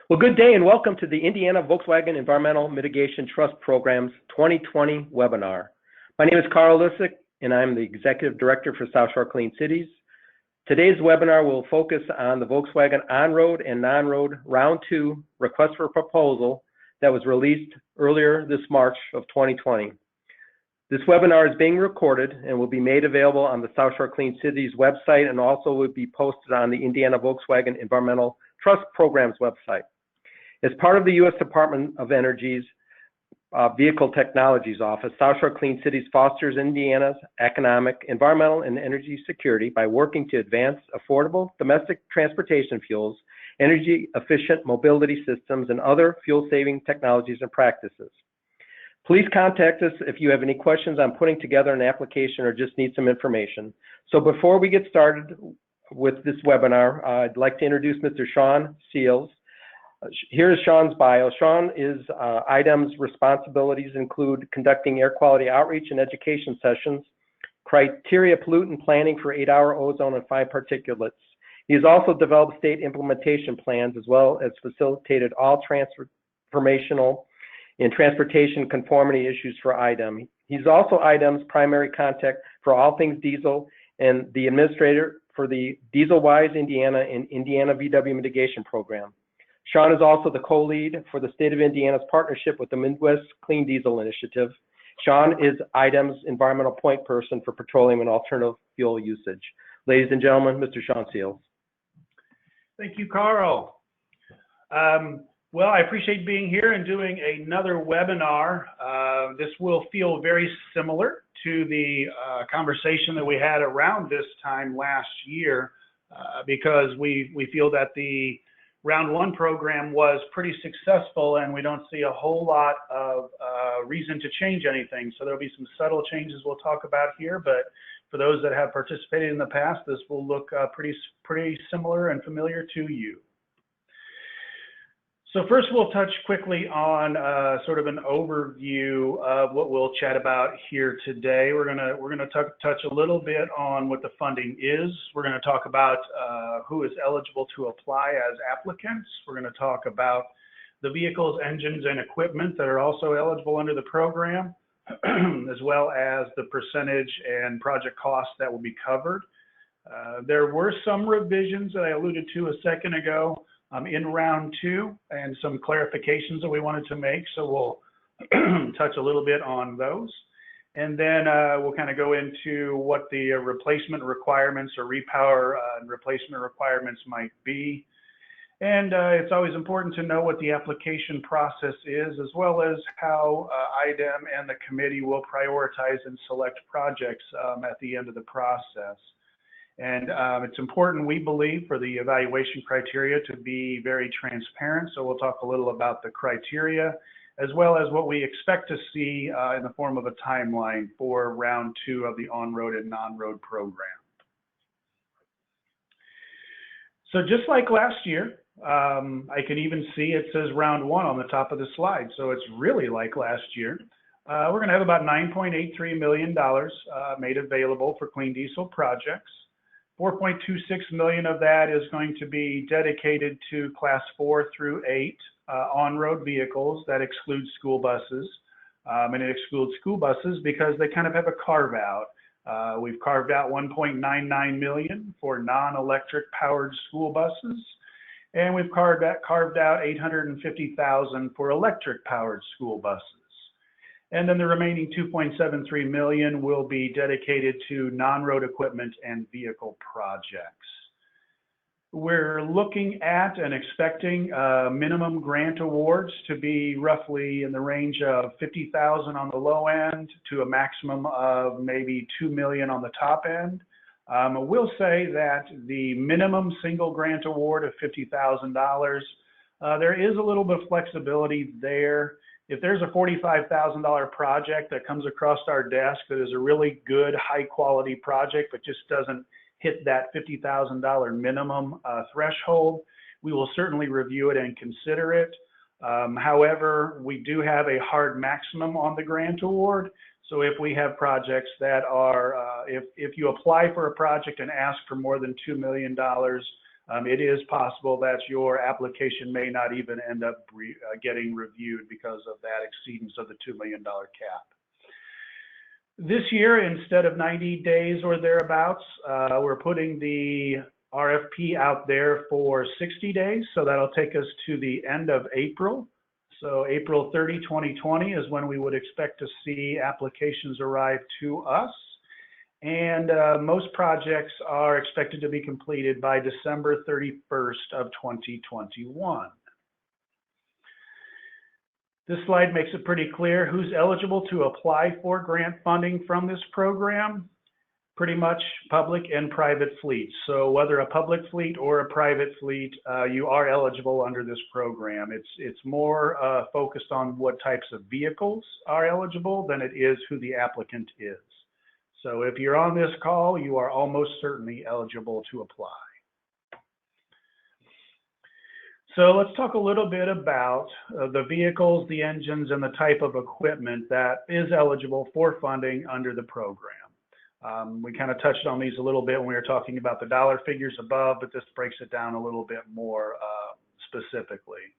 Well, good day and welcome to the Indiana Volkswagen Environmental Mitigation Trust Program's 2020 webinar. My name is Carl Lisek and I'm the Executive Director for South Shore Clean Cities. Today's webinar will focus on the Volkswagen on-road and non-road Round 2 request for proposal that was released earlier this March of 2020. This webinar is being recorded and will be made available on the South Shore Clean Cities website and also will be posted on the Indiana Volkswagen Environmental Trust Program's website. As part of the U.S. Department of Energy's Vehicle Technologies Office, South Shore Clean Cities fosters Indiana's economic, environmental, and energy security by working to advance affordable domestic transportation fuels, energy-efficient mobility systems, and other fuel-saving technologies and practices. Please contact us if you have any questions on putting together an application or just need some information. So before we get started with this webinar, I'd like to introduce Mr. Shawn Seals. Here is Shawn's bio. Shawn is IDEM's responsibilities include conducting air quality outreach and education sessions, criteria pollutant planning for 8-hour ozone and fine particulates. He has also developed state implementation plans as well as facilitated all transformational and transportation conformity issues for IDEM. He's also IDEM's primary contact for all things diesel and the administrator for the Diesel-Wise Indiana and Indiana VW Mitigation Program. Shawn is also the co-lead for the state of Indiana's partnership with the Midwest Clean Diesel Initiative. Shawn is IDEM's environmental point person for petroleum and alternative fuel usage. Ladies and gentlemen, Mr. Shawn Seals. Thank you, Carl. Well, I appreciate being here and doing another webinar. This will feel very similar to the conversation that we had around this time last year because we feel that the Round 1 program was pretty successful and we don't see a whole lot of reason to change anything. So there'll be some subtle changes we'll talk about here, but for those that have participated in the past, this will look pretty similar and familiar to you. So first we'll touch quickly on sort of an overview of what we'll chat about here today. We're gonna touch a little bit on what the funding is. We're gonna talk about who is eligible to apply as applicants. We're gonna talk about the vehicles, engines, and equipment that are also eligible under the program, as well as the percentage and project costs that will be covered. There were some revisions that I alluded to a second ago in Round 2 and some clarifications that we wanted to make, so we'll touch a little bit on those. And then we'll kind of go into what the replacement requirements or repower and replacement requirements might be. And it's always important to know what the application process is, as well as how IDEM and the committee will prioritize and select projects at the end of the process. And it's important, we believe, for the evaluation criteria to be very transparent. So we'll talk a little about the criteria, as well as what we expect to see in the form of a timeline for Round 2 of the on-road and non-road program. So just like last year, I can even see it says Round 1 on the top of the slide. So it's really like last year. We're going to have about $9.83 million made available for clean diesel projects. 4.26 million of that is going to be dedicated to class 4 through 8 on-road vehicles. That excludes school buses. And it excludes school buses because they kind of have a carve out. We've carved out 1.99 million for non-electric powered school buses. And we've carved out 850,000 for electric powered school buses. And then the remaining 2.73 million will be dedicated to non-road equipment and vehicle projects. We're looking at and expecting minimum grant awards to be roughly in the range of 50,000 on the low end to a maximum of maybe 2 million on the top end. I will say that the minimum single grant award of $50,000, there is a little bit of flexibility there. If there's a $45,000 project that comes across our desk that is a really good, high quality project, but just doesn't hit that $50,000 minimum threshold, we will certainly review it and consider it. However, we do have a hard maximum on the grant award. So if we have projects that are, if you apply for a project and ask for more than $2 million, it is possible that your application may not even end up getting reviewed because of that exceedance of the $2 million cap. This year, instead of 90 days or thereabouts, we're putting the RFP out there for 60 days. So that'll take us to the end of April. So April 30, 2020 is when we would expect to see applications arrive to us. And most projects are expected to be completed by December 31st of 2021. This slide makes it pretty clear who's eligible to apply for grant funding from this program. Pretty much public and private fleets. So whether a public fleet or a private fleet, you are eligible under this program. It's more focused on what types of vehicles are eligible than it is who the applicant is. So if you're on this call, you are almost certainly eligible to apply. So let's talk a little bit about the vehicles, the engines, and the type of equipment that is eligible for funding under the program. We kind of touched on these a little bit when we were talking about the dollar figures above, but this breaks it down a little bit more specifically.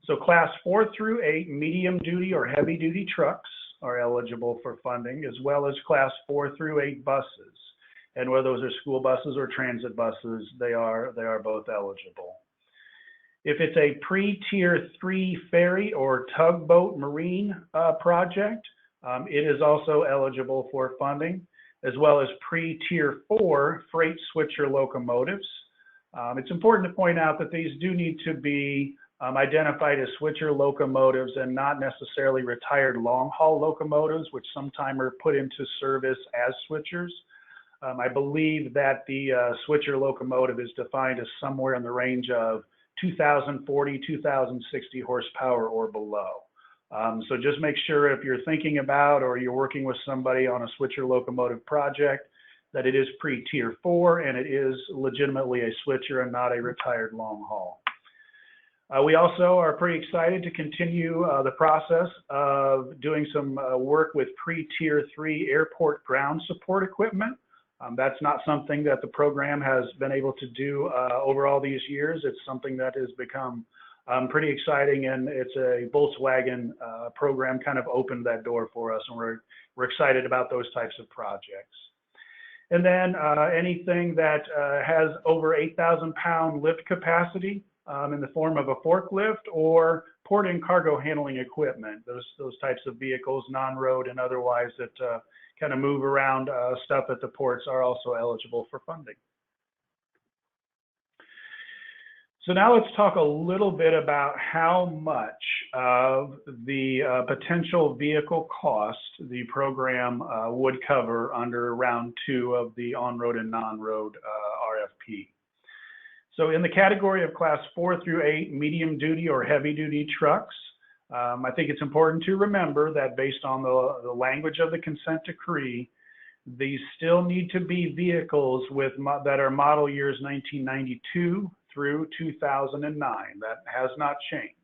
So class 4 through 8 medium duty or heavy duty trucks are eligible for funding, as well as class 4 through 8 buses. And whether those are school buses or transit buses, they are both eligible. If it's a pre-tier 3 ferry or tugboat marine project, it is also eligible for funding, as well as pre-tier 4 freight switcher locomotives. It's important to point out that these do need to be identified as switcher locomotives and not necessarily retired long-haul locomotives, which sometimes are put into service as switchers. I believe that the switcher locomotive is defined as somewhere in the range of 2,040, 2,060 horsepower or below. So just make sure if you're thinking about or you're working with somebody on a switcher locomotive project that it is pre-tier 4 and it is legitimately a switcher and not a retired long haul. We also are pretty excited to continue the process of doing some work with pre-tier 3 airport ground support equipment. That's not something that the program has been able to do over all these years. It's something that has become pretty exciting, and it's a Volkswagen program kind of opened that door for us, and we're excited about those types of projects. And then anything that has over 8,000 pound lift capacity in the form of a forklift or port and cargo handling equipment, those types of vehicles, non-road and otherwise, that kind of move around stuff at the ports are also eligible for funding. So now let's talk a little bit about how much of the potential vehicle cost the program would cover under round 2 of the on-road and non-road RFP. So in the category of class 4 through 8 medium duty or heavy duty trucks, I think it's important to remember that based on the language of the consent decree, these still need to be vehicles with that are model years 1992 through 2009. That has not changed.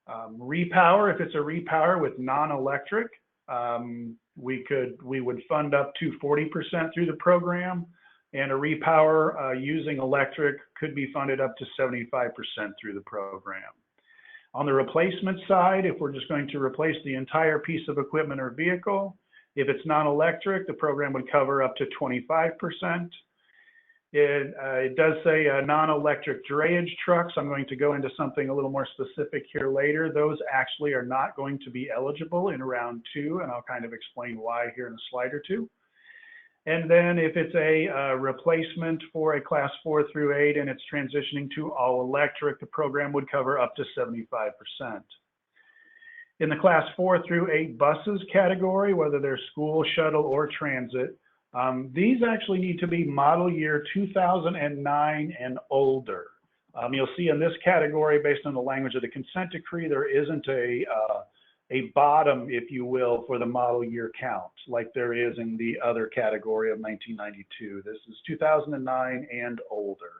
Repower, if it's a repower with non-electric, we would fund up to 40% through the program, and a repower using electric could be funded up to 75% through the program. On the replacement side, if we're just going to replace the entire piece of equipment or vehicle, if it's non-electric, the program would cover up to 25%. It does say non-electric drayage trucks. I'm going to go into something a little more specific here later. Those actually are not going to be eligible in round 2, and I'll kind of explain why here in a slide or two. And then if it's a replacement for a class 4 through 8 and it's transitioning to all electric, the program would cover up to 75%. In the class 4 through 8 buses category, whether they're school, shuttle, or transit, these actually need to be model year 2009 and older. You'll see in this category, based on the language of the consent decree, there isn't a bottom, if you will, for the model year count, like there is in the other category of 1992. This is 2009 and older.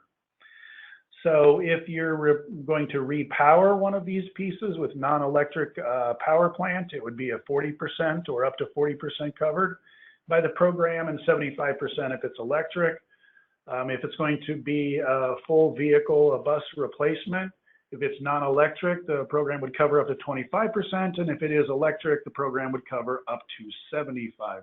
So if you're going to repower one of these pieces with non-electric power plant, it would be a 40% or up to 40% covered by the program, and 75% if it's electric. If it's going to be a full vehicle, a bus replacement, if it's non-electric, the program would cover up to 25%, and if it is electric, the program would cover up to 75%.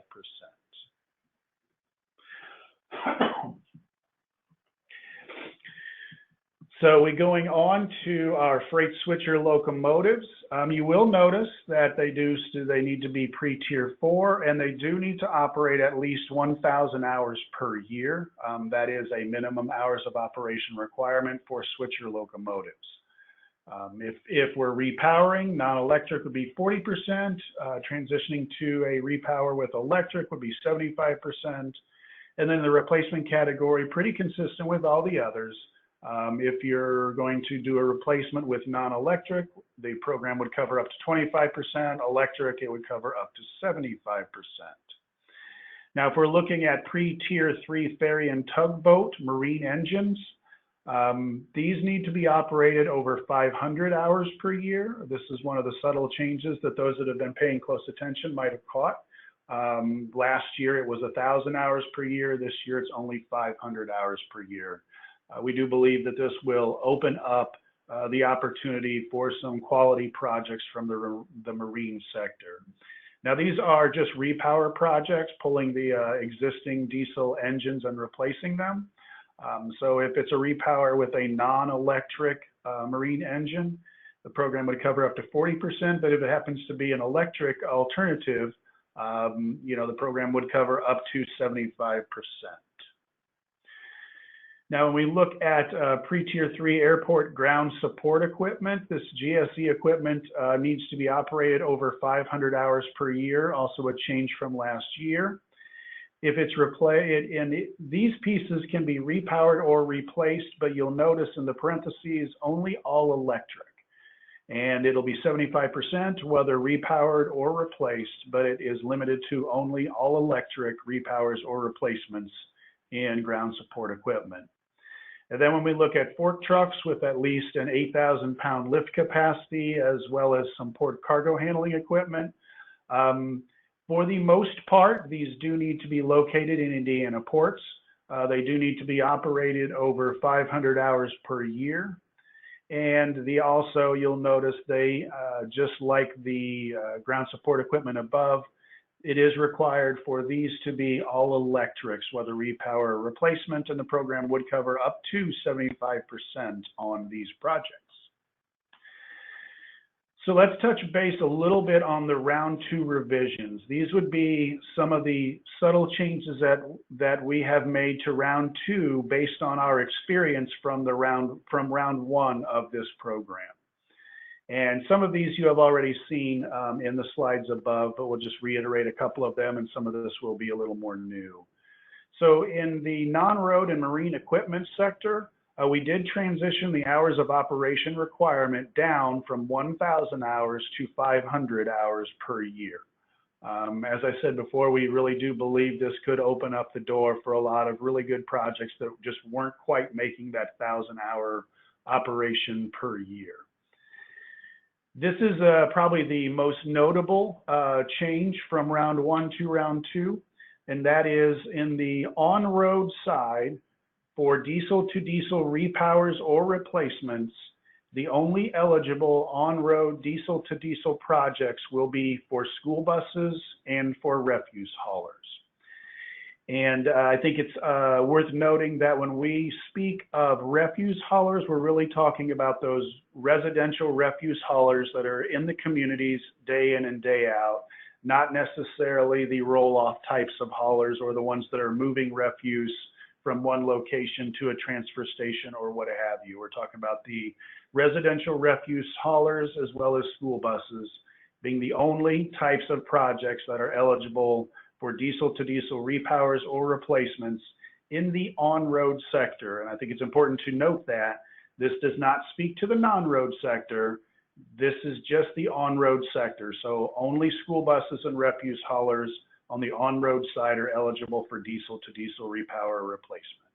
So we're going on to our freight switcher locomotives. You will notice that they need to be pre-tier 4, and they do need to operate at least 1,000 hours per year. That is a minimum hours of operation requirement for switcher locomotives. If we're repowering, non-electric would be 40%, transitioning to a repower with electric would be 75%, and then the replacement category, pretty consistent with all the others. If you're going to do a replacement with non-electric, the program would cover up to 25%. Electric, it would cover up to 75%. Now, if we're looking at pre-tier 3 ferry and tugboat marine engines, these need to be operated over 500 hours per year. This is one of the subtle changes that those that have been paying close attention might have caught. Last year, it was 1,000 hours per year. This year, it's only 500 hours per year. We do believe that this will open up the opportunity for some quality projects from the marine sector. Now, these are just repower projects, pulling the existing diesel engines and replacing them. So if it's a repower with a non-electric marine engine, the program would cover up to 40%, but if it happens to be an electric alternative, the program would cover up to 75%. Now, when we look at pre-tier 3 airport ground support equipment, this GSE equipment needs to be operated over 500 hours per year, also a change from last year. If it's these pieces can be repowered or replaced, but you'll notice in the parentheses, only all electric. And it'll be 75%, whether repowered or replaced, but it is limited to only all electric repowers or replacements in ground support equipment. And then when we look at fork trucks with at least an 8,000-pound lift capacity, as well as some port cargo handling equipment, for the most part, these do need to be located in Indiana ports. They do need to be operated over 500 hours per year. And you'll notice just like the ground support equipment above, it is required for these to be all electrics, whether repower or replacement, and the program would cover up to 75% on these projects. So let's touch base a little bit on the round 2 revisions. These would be some of the subtle changes that we have made to round 2 based on our experience from round 1 of this program. And some of these you have already seen in the slides above, but we'll just reiterate a couple of them, and some of this will be a little more new. So in the non-road and marine equipment sector, we did transition the hours of operation requirement down from 1,000 hours to 500 hours per year. As I said before, we really do believe this could open up the door for a lot of really good projects that just weren't quite making that 1,000-hour operation per year. This is probably the most notable change from round 1 to round 2, and that is in the on-road side for diesel-to-diesel repowers or replacements. The only eligible on-road diesel-to-diesel projects will be for school buses and for refuse haulers. And I think it's worth noting that when we speak of refuse haulers, we're really talking about those residential refuse haulers that are in the communities day in and day out, not necessarily the roll-off types of haulers or the ones that are moving refuse from one location to a transfer station or what have you. We're talking about the residential refuse haulers as well as school buses being the only types of projects that are eligible for diesel-to-diesel repowers or replacements in the on-road sector. And I think it's important to note that this does not speak to the non-road sector. This is just the on-road sector. So only school buses and refuse haulers on the on-road side are eligible for diesel-to-diesel repower or replacement.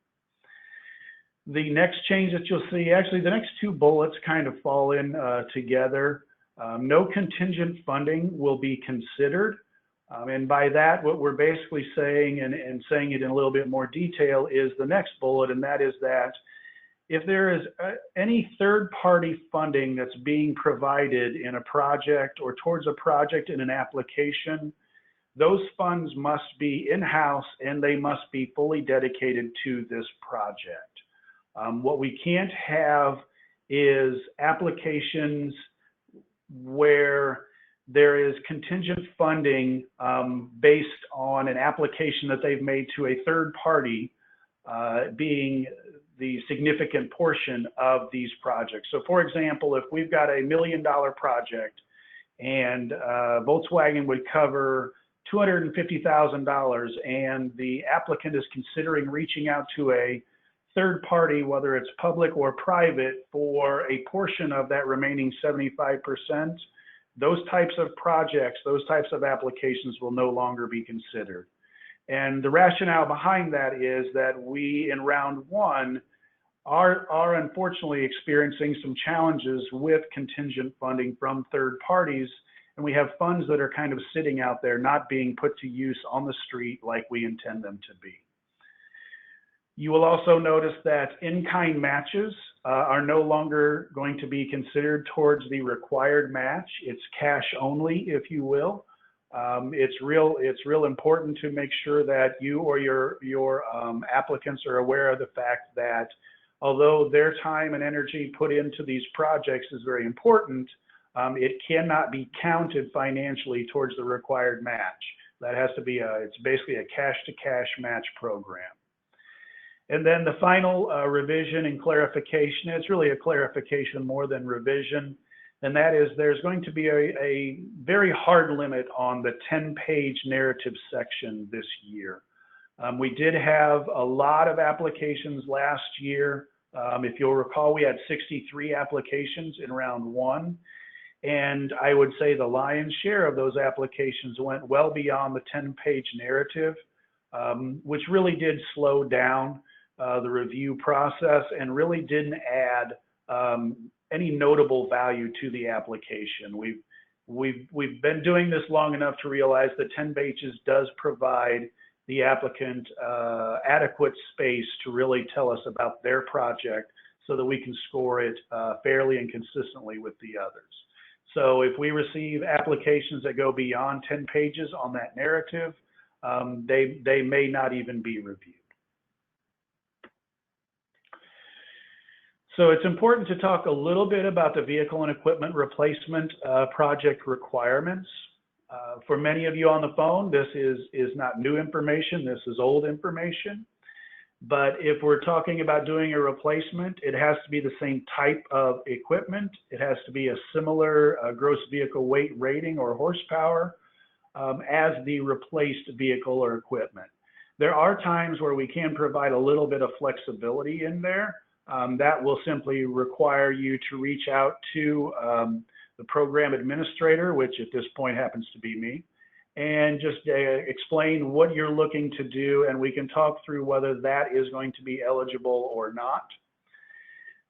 The next change that you'll see, actually the next 2 bullets kind of fall in together. No contingent funding will be considered And by that, what we're basically saying, and saying it in a little bit more detail, is the next bullet, and that is that if there is any third-party funding that's being provided in a project or towards a project in an application, those funds must be in-house and they must be fully dedicated to this project. What we can't have is applications where there is contingent funding based on an application that they've made to a third party being the significant portion of these projects. So for example, if we've got a $1 million project and Volkswagen would cover $250,000 and the applicant is considering reaching out to a third party, whether it's public or private, for a portion of that remaining 75%, those types of projects, those types of applications will no longer be considered. And the rationale behind that is that we, in round one, are unfortunately experiencing some challenges with contingent funding from third parties, and we have funds that are kind of sitting out there not being put to use on the street like we intend them to be. You will also notice that in-kind matches are no longer going to be considered towards the required match. It's cash only, if you will. It's real important to make sure that you or your applicants are aware of the fact that although their time and energy put into these projects is very important, it cannot be counted financially towards the required match. That has to be it's basically a cash-to-cash match program. And then the final revision and clarification, it's really a clarification more than revision, and that is there's going to be a very hard limit on the 10-page narrative section this year. We did have a lot of applications last year. If you'll recall, we had 63 applications in round one, and I would say the lion's share of those applications went well beyond the 10-page narrative, which really did slow down the review process and really didn't add any notable value to the application. We've been doing this long enough to realize that 10 pages does provide the applicant adequate space to really tell us about their project so that we can score it fairly and consistently with the others. So if we receive applications that go beyond 10 pages on that narrative, they may not even be reviewed. So it's important to talk a little bit about the vehicle and equipment replacement project requirements. For many of you on the phone, this is not new information, this is old information. But if we're talking about doing a replacement, it has to be the same type of equipment. It has to be a similar gross vehicle weight rating or horsepower as the replaced vehicle or equipment. There are times where we can provide a little bit of flexibility in there. That will simply require you to reach out to the program administrator, which at this point happens to be me, and just explain what you're looking to do, and we can talk through whether that is going to be eligible or not.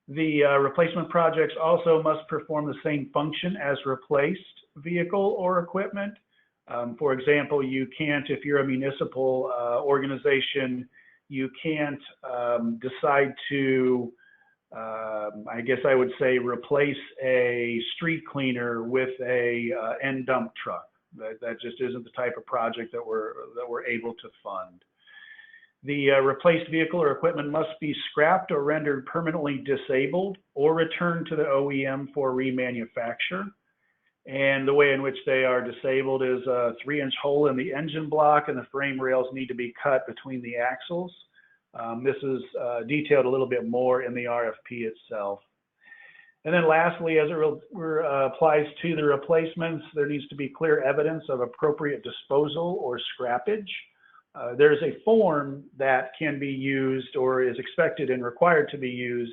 The replacement projects also must perform the same function as replaced vehicle or equipment. For example, you can't, if you're a municipal organization, you can't decide to, I guess I would say, replace a street cleaner with a end dump truck. That just isn't the type of project that we're able to fund. The replaced vehicle or equipment must be scrapped or rendered permanently disabled or returned to the OEM for remanufacture. And the way in which they are disabled is a 3-inch hole in the engine block, and the frame rails need to be cut between the axles. This is detailed a little bit more in the RFP itself. And then lastly, as it applies to the replacements, there needs to be clear evidence of appropriate disposal or scrappage. There's a form that can be used or is expected and required to be used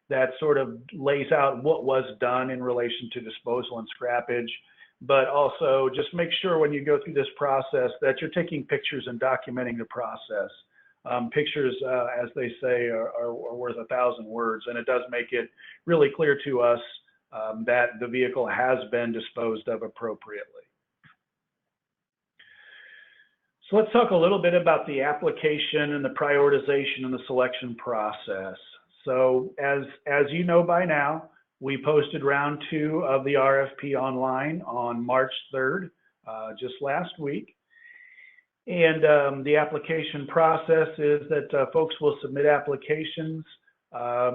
that sort of lays out what was done in relation to disposal and scrappage, but also just make sure when you go through this process that you're taking pictures and documenting the process. Pictures, as they say, are worth 1,000 words, and it does make it really clear to us that the vehicle has been disposed of appropriately. So let's talk a little bit about the application and the prioritization and the selection process. So as you know by now, we posted round 2 of the RFP online on March 3rd, just last week. And the application process is that folks will submit applications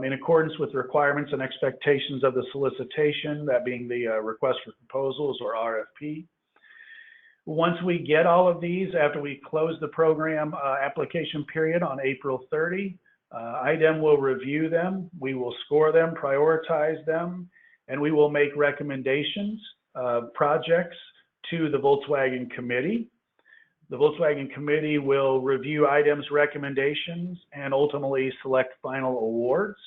in accordance with the requirements and expectations of the solicitation, that being the request for proposals or RFP. Once we get all of these, after we close the program application period on April 30, IDEM will review them, we will score them, prioritize them, and we will make recommendations of projects to the Volkswagen Committee. The Volkswagen Committee will review IDEM's recommendations and ultimately select final awards.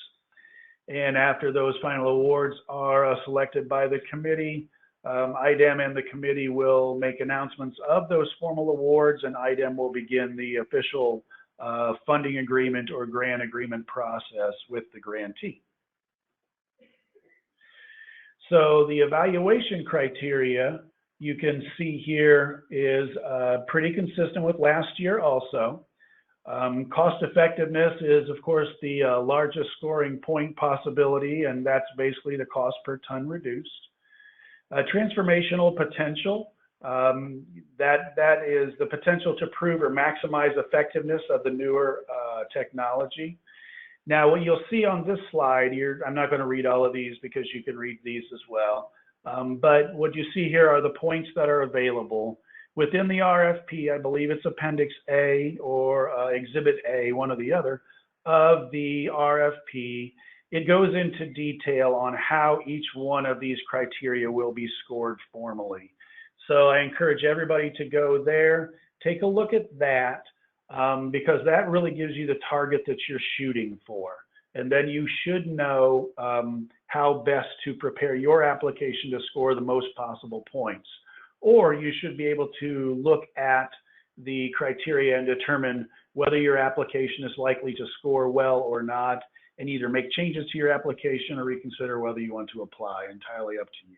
And after those final awards are selected by the committee, IDEM and the committee will make announcements of those formal awards, and IDEM will begin the official funding agreement or grant agreement process with the grantee. So the evaluation criteria you can see here is pretty consistent with last year also. Cost effectiveness is, of course, the largest scoring point possibility, and that's basically the cost per ton reduced. Transformational potential, that is the potential to prove or maximize effectiveness of the newer technology. Now, what you'll see on this slide, I'm not going to read all of these because you can read these as well. But what you see here are the points that are available. Within the RFP, I believe it's Appendix A or Exhibit A, one or the other, of the RFP. It goes into detail on how each one of these criteria will be scored formally. So I encourage everybody to go there, take a look at that, because that really gives you the target that you're shooting for. And then you should know how best to prepare your application to score the most possible points. Or you should be able to look at the criteria and determine whether your application is likely to score well or not, and either make changes to your application or reconsider whether you want to apply. Entirely up to you.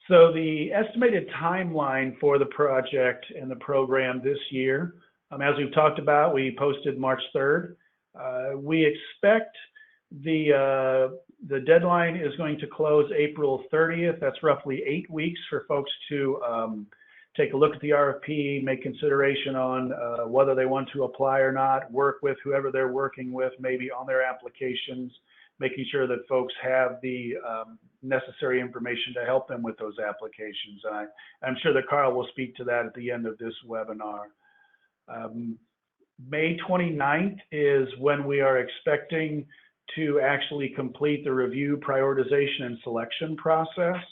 So the estimated timeline for the project and the program this year, as we've talked about, we posted March 3rd. We expect the deadline is going to close April 30th. That's roughly 8 weeks for folks to take a look at the RFP, make consideration on whether they want to apply or not, work with whoever they're working with, maybe on their applications, making sure that folks have the necessary information to help them with those applications. I'm sure that Carl will speak to that at the end of this webinar. May 29th is when we are expecting to actually complete the review, prioritization, and selection process.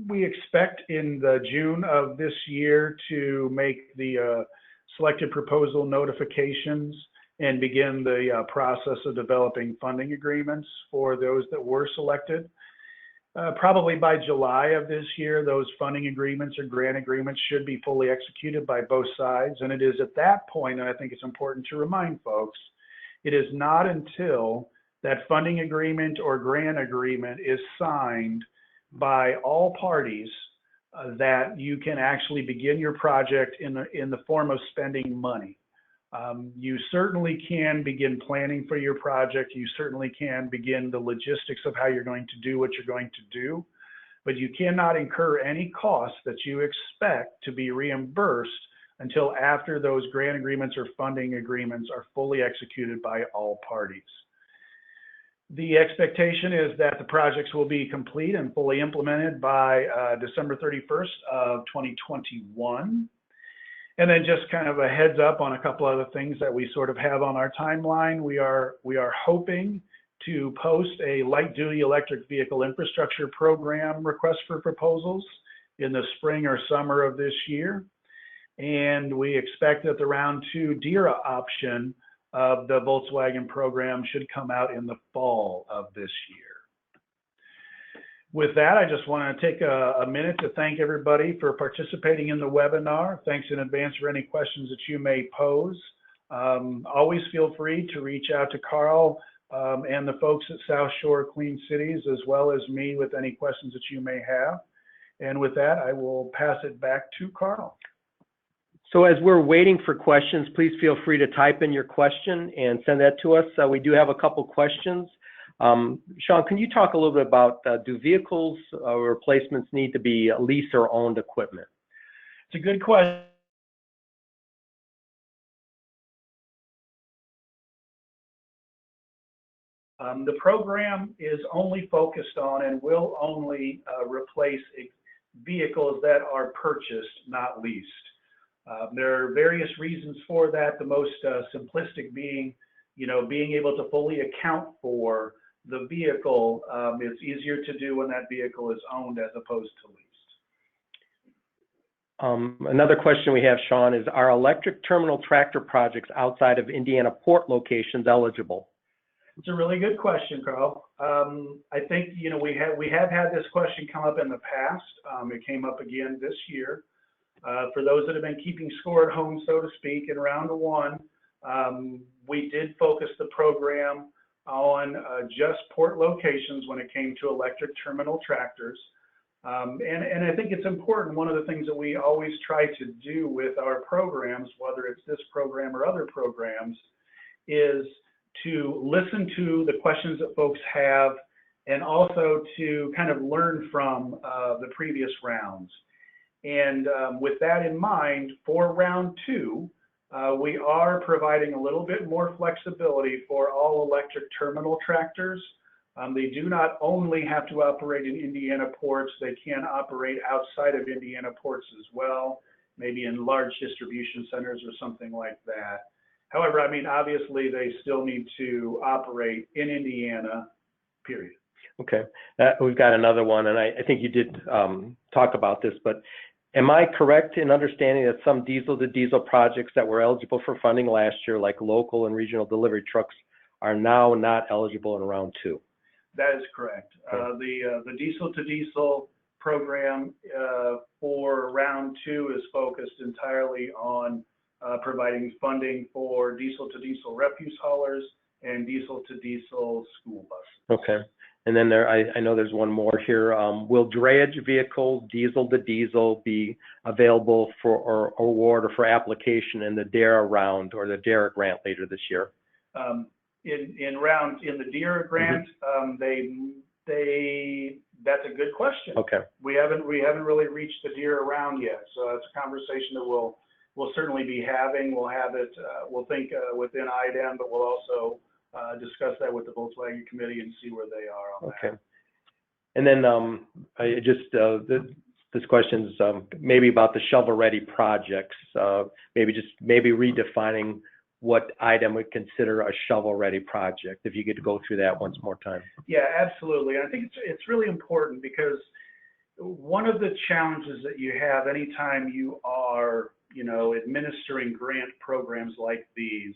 We expect in the June of this year to make the selected proposal notifications and begin the process of developing funding agreements for those that were selected. Probably by July of this year, those funding agreements or grant agreements should be fully executed by both sides. And it is at that point, and I think it's important to remind folks, it is not until that funding agreement or grant agreement is signed by all parties that you can actually begin your project in the form of spending money. You certainly can begin planning for your project. You certainly can begin the logistics of how you're going to do what you're going to do, but you cannot incur any costs that you expect to be reimbursed until after those grant agreements or funding agreements are fully executed by all parties. The expectation is that the projects will be complete and fully implemented by December 31st of 2021. And then just kind of a heads up on a couple other things that we sort of have on our timeline. We are hoping to post a light-duty electric vehicle infrastructure program request for proposals in the spring or summer of this year. And we expect that the round 2 DERA option of the Volkswagen program should come out in the fall of this year. With that, I just want to take a minute to thank everybody for participating in the webinar. Thanks in advance for any questions that you may pose. Always feel free to reach out to Carl and the folks at South Shore Clean Cities, as well as me with any questions that you may have. And with that, I will pass it back to Carl. So as we're waiting for questions, please feel free to type in your question and send that to us. We do have a couple questions. Shawn, can you talk a little bit about do vehicles replacements need to be leased or owned equipment? It's a good question. The program is only focused on and will only replace vehicles that are purchased, not leased. There are various reasons for that. The most simplistic being, being able to fully account for the vehicle. It's easier to do when that vehicle is owned as opposed to leased. Another question we have, Shawn, is are electric terminal tractor projects outside of Indiana port locations eligible? It's a really good question, Carl. I think, we have had this question come up in the past. It came up again this year. For those that have been keeping score at home, so to speak, in round one, we did focus the program on just port locations when it came to electric terminal tractors. And I think it's important, one of the things that we always try to do with our programs, whether it's this program or other programs, is to listen to the questions that folks have and also to kind of learn from the previous rounds. And with that in mind, for round two, we are providing a little bit more flexibility for all electric terminal tractors. They do not only have to operate in Indiana ports, they can operate outside of Indiana ports as well, maybe in large distribution centers or something like that. However, obviously they still need to operate in Indiana, period. Okay, we've got another one, and I think you did talk about this, but am I correct in understanding that some diesel-to-diesel projects that were eligible for funding last year, like local and regional delivery trucks, are now not eligible in round two? That is correct. Okay. The diesel-to-diesel program for round two is focused entirely on providing funding for diesel-to-diesel refuse haulers and diesel-to-diesel school buses. Okay. And then I know there's one more here. Will drayage vehicles, diesel-to-diesel, be available for award or for application in the DARA round or the DARA grant later this year? In the DARA grant, that's a good question. Okay. We haven't really reached the DARA round yet, so that's a conversation that we'll certainly be having. We'll have it. We'll think within IDEM, but we'll also discuss that with the Volkswagen committee and see where they are on that. Okay. And then this question is maybe about the shovel-ready projects. Maybe redefining what IDEM would consider a shovel-ready project. If you could go through that once more time. Yeah, absolutely. I think it's really important because one of the challenges that you have anytime you are, administering grant programs like these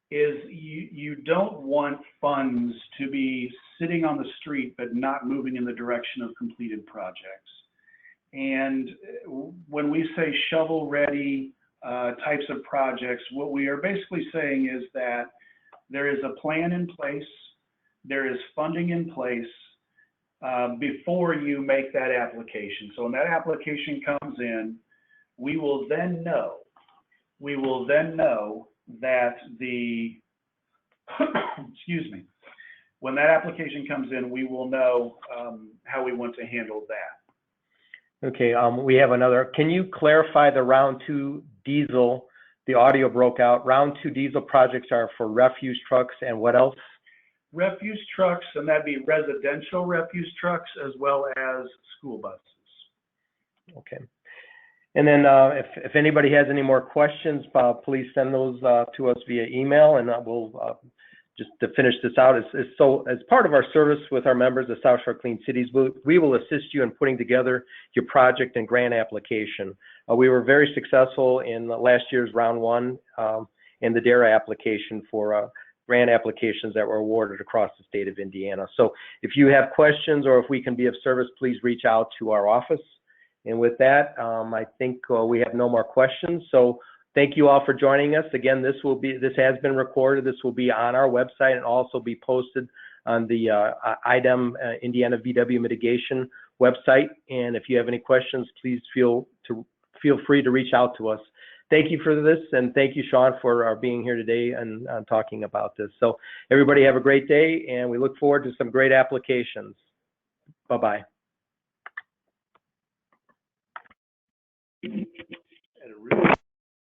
is you don't want funds to be sitting on the street but not moving in the direction of completed projects. And when we say shovel-ready types of projects, what we are basically saying is that there is a plan in place, there is funding in place before you make that application. So when that application comes in, we will then know that excuse me, when that application comes in, we will know how we want to handle that. Okay, we have another. Can you clarify the round two diesel? The audio broke out. Round two diesel projects are for refuse trucks and what else? Refuse trucks, and that'd be residential refuse trucks as well as school buses. Okay. And then if anybody has any more questions, please send those to us via email, and we'll just to finish this out. So as part of our service with our members of South Shore Clean Cities, we will assist you in putting together your project and grant application. We were very successful in last year's round one in the DARA application for grant applications that were awarded across the state of Indiana. So if you have questions or if we can be of service, please reach out to our office. And with that, I think we have no more questions. So Thank you all for joining us. Again, this has been recorded. This will be on our website and also be posted on the IDEM Indiana VW Mitigation website. And if you have any questions, please feel free to reach out to us. Thank you for this, and thank you, Shawn, for being here today and talking about this. So everybody have a great day, and we look forward to some great applications. Bye-bye. At a really